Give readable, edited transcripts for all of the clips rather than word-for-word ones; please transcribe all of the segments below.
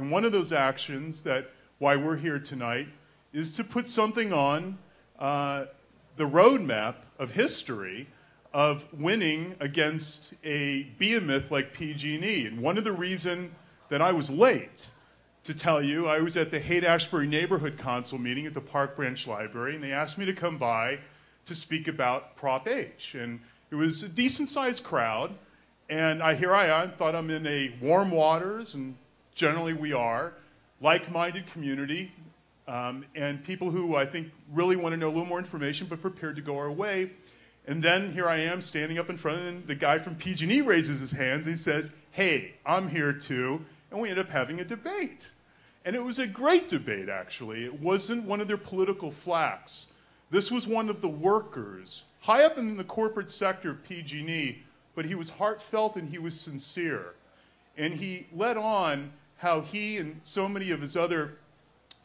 And one of those actions that why we're here tonight is to put something on the roadmap of history of winning against a behemoth like PG&E. And one of the reasons that I was late to tell you, I was at the Haight-Ashbury Neighborhood Council meeting at the Park Branch Library, and they asked me to come by to speak about Prop H. And it was a decent-sized crowd, and here I am, thought I'm in a warm waters, and generally we are, like-minded community, and people who I think really want to know a little more information but prepared to go our way. And then here I am standing up in front of them, the guy from PG&E raises his hands and he says, hey, I'm here too. And we ended up having a debate. And it was a great debate, actually. It wasn't one of their political flaks. This was one of the workers, high up in the corporate sector of PG&E, but he was heartfelt and he was sincere. And he led on how he and so many of his other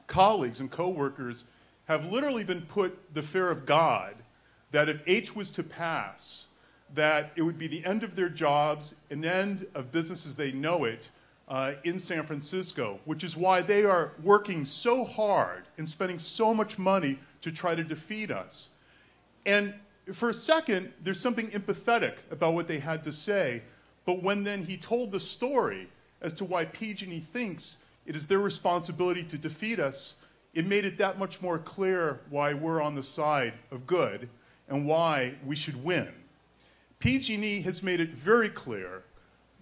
colleagues and co-workers have literally been put the fear of God that if H was to pass, that it would be the end of their jobs, an end of business as they know it in San Francisco, which is why they are working so hard and spending so much money to try to defeat us. And for a second, there's something empathetic about what they had to say, but when then he told the story as to why PG&E thinks it is their responsibility to defeat us, it made it that much more clear why we're on the side of good and why we should win. PG&E has made it very clear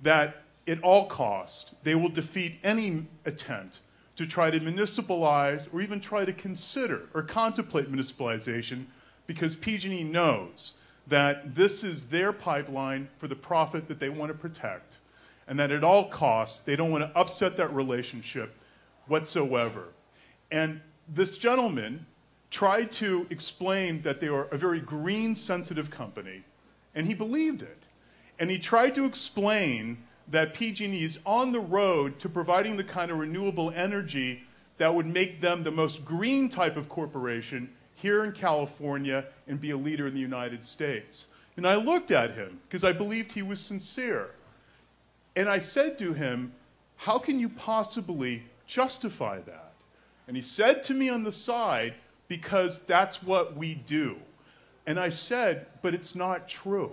that at all costs, they will defeat any attempt to try to municipalize or even try to consider or contemplate municipalization because PG&E knows that this is their pipeline for the profit that they want to protect and that at all costs, they don't want to upset that relationship whatsoever. And this gentleman tried to explain that they are a very green-sensitive company, and he believed it. And he tried to explain that PG&E is on the road to providing the kind of renewable energy that would make them the most green type of corporation here in California and be a leader in the United States. And I looked at him because I believed he was sincere. And I said to him, how can you possibly justify that? And he said to me on the side, because that's what we do. And I said, but it's not true.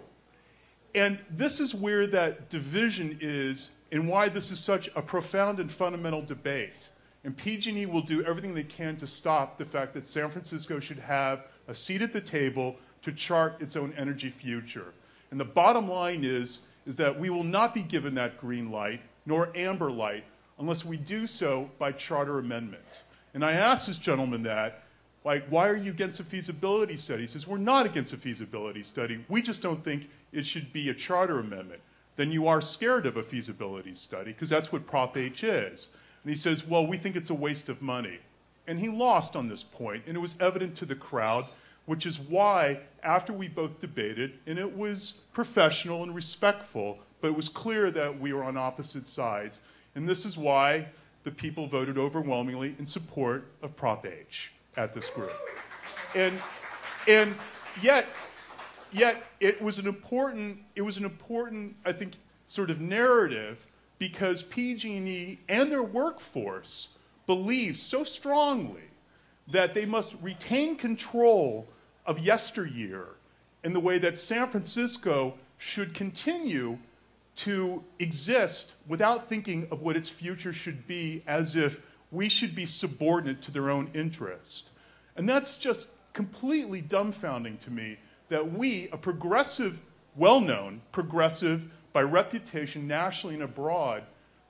And this is where that division is and why this is such a profound and fundamental debate. And PG&E will do everything they can to stop the fact that San Francisco should have a seat at the table to chart its own energy future. And the bottom line is that we will not be given that green light, nor amber light, unless we do so by charter amendment. And I asked this gentleman that, like, why are you against a feasibility study? He says, we're not against a feasibility study. We just don't think it should be a charter amendment. Then you are scared of a feasibility study, because that's what Prop H is. And he says, well, we think it's a waste of money. And he lost on this point, and it was evident to the crowd, which is why, after we both debated, and it was professional and respectful, but it was clear that we were on opposite sides. And this is why the people voted overwhelmingly in support of Prop H at this group. And yet it was an important, I think, sort of narrative because PG&E and their workforce believe so strongly that they must retain control of yesteryear in the way that San Francisco should continue to exist without thinking of what its future should be as if we should be subordinate to their own interest. And that's just completely dumbfounding to me that we, a progressive, well-known progressive by reputation nationally and abroad,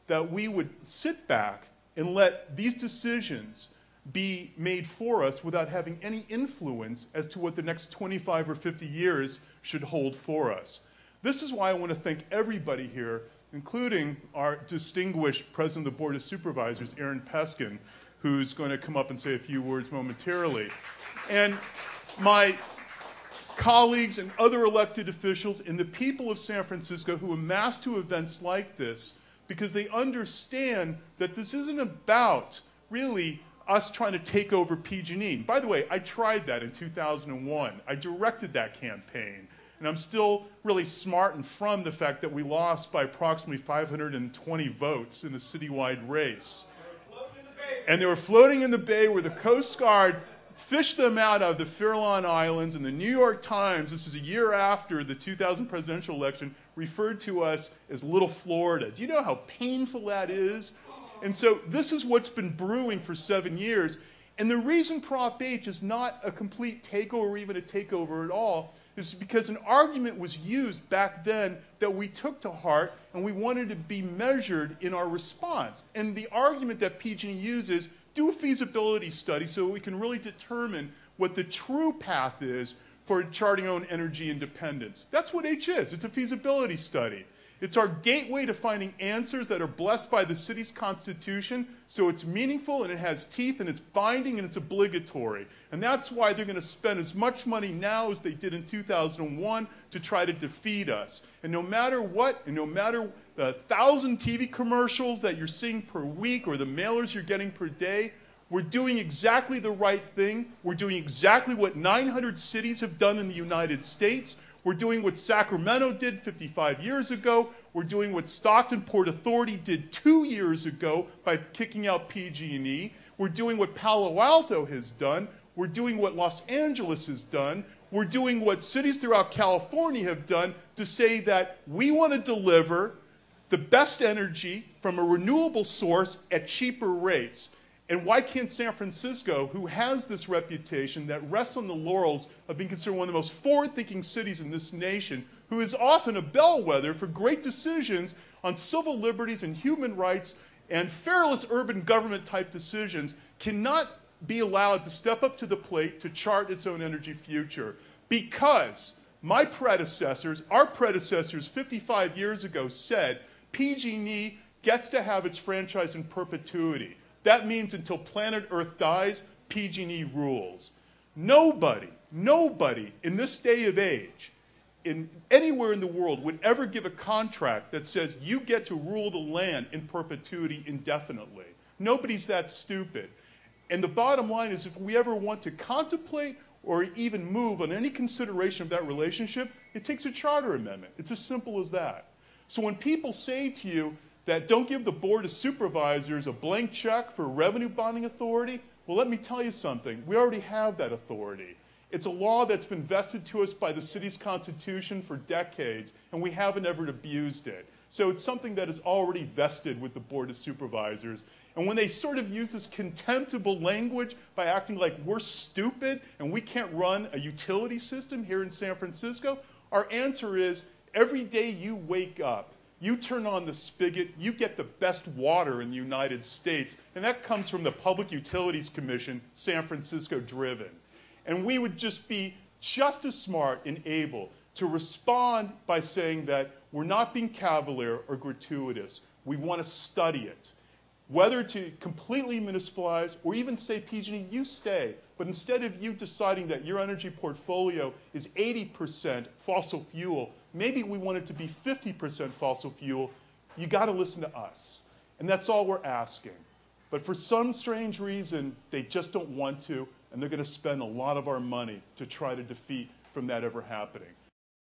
that we would sit back and let these decisions be made for us without having any influence as to what the next 25 or 50 years should hold for us. This is why I want to thank everybody here, including our distinguished President of the Board of Supervisors, Aaron Peskin, who's going to come up and say a few words momentarily. And my colleagues and other elected officials and the people of San Francisco who amass to events like this because they understand that this isn't about really us trying to take over PG&E. By the way, I tried that in 2001. I directed that campaign. And I'm still really smart and from the fact that we lost by approximately 520 votes in a citywide race. And they were floating in the bay where the Coast Guard fished them out of the Farallon Islands, and the New York Times, this is a year after the 2000 presidential election, referred to us as Little Florida. Do you know how painful that is? And so this is what's been brewing for 7 years. And the reason Prop H is not a complete takeover or even a takeover at all is because an argument was used back then that we took to heart, and we wanted to be measured in our response. And the argument that PG&E uses, do a feasibility study so we can really determine what the true path is for charting our own energy independence. That's what H is. It's a feasibility study. It's our gateway to finding answers that are blessed by the city's constitution, so it's meaningful and it has teeth and it's binding and it's obligatory. And that's why they're going to spend as much money now as they did in 2001 to try to defeat us. And no matter what, and no matter the 1,000 TV commercials that you're seeing per week or the mailers you're getting per day, we're doing exactly the right thing. We're doing exactly what 900 cities have done in the United States. We're doing what Sacramento did 55 years ago. We're doing what Stockton Port Authority did 2 years ago by kicking out PG&E. We're doing what Palo Alto has done. We're doing what Los Angeles has done. We're doing what cities throughout California have done to say that we want to deliver the best energy from a renewable source at cheaper rates. And why can't San Francisco, who has this reputation that rests on the laurels of being considered one of the most forward-thinking cities in this nation, who is often a bellwether for great decisions on civil liberties and human rights and fearless urban government type decisions, cannot be allowed to step up to the plate to chart its own energy future? Because my predecessors, our predecessors 55 years ago said PG&E gets to have its franchise in perpetuity. That means until planet Earth dies, PG&E rules. Nobody in this day of age, anywhere in the world, would ever give a contract that says you get to rule the land in perpetuity indefinitely. Nobody's that stupid. And the bottom line is, if we ever want to contemplate or even move on any consideration of that relationship, it takes a charter amendment. It's as simple as that. So when people say to you, that don't give the Board of Supervisors a blank check for revenue bonding authority, well, let me tell you something. We already have that authority. It's a law that's been vested to us by the city's constitution for decades, and we haven't ever abused it. So it's something that is already vested with the Board of Supervisors. And when they sort of use this contemptible language by acting like we're stupid and we can't run a utility system here in San Francisco, our answer is every day you wake up, you turn on the spigot, you get the best water in the United States, and that comes from the Public Utilities Commission, San Francisco driven. And we would just be just as smart and able to respond by saying that we're not being cavalier or gratuitous. We want to study it. Whether to completely municipalize or even say, PG&E, you stay, but instead of you deciding that your energy portfolio is 80% fossil fuel, maybe we want it to be 50% fossil fuel, you got to listen to us. And that's all we're asking. But for some strange reason, they just don't want to, and they're going to spend a lot of our money to try to defeat from that ever happening.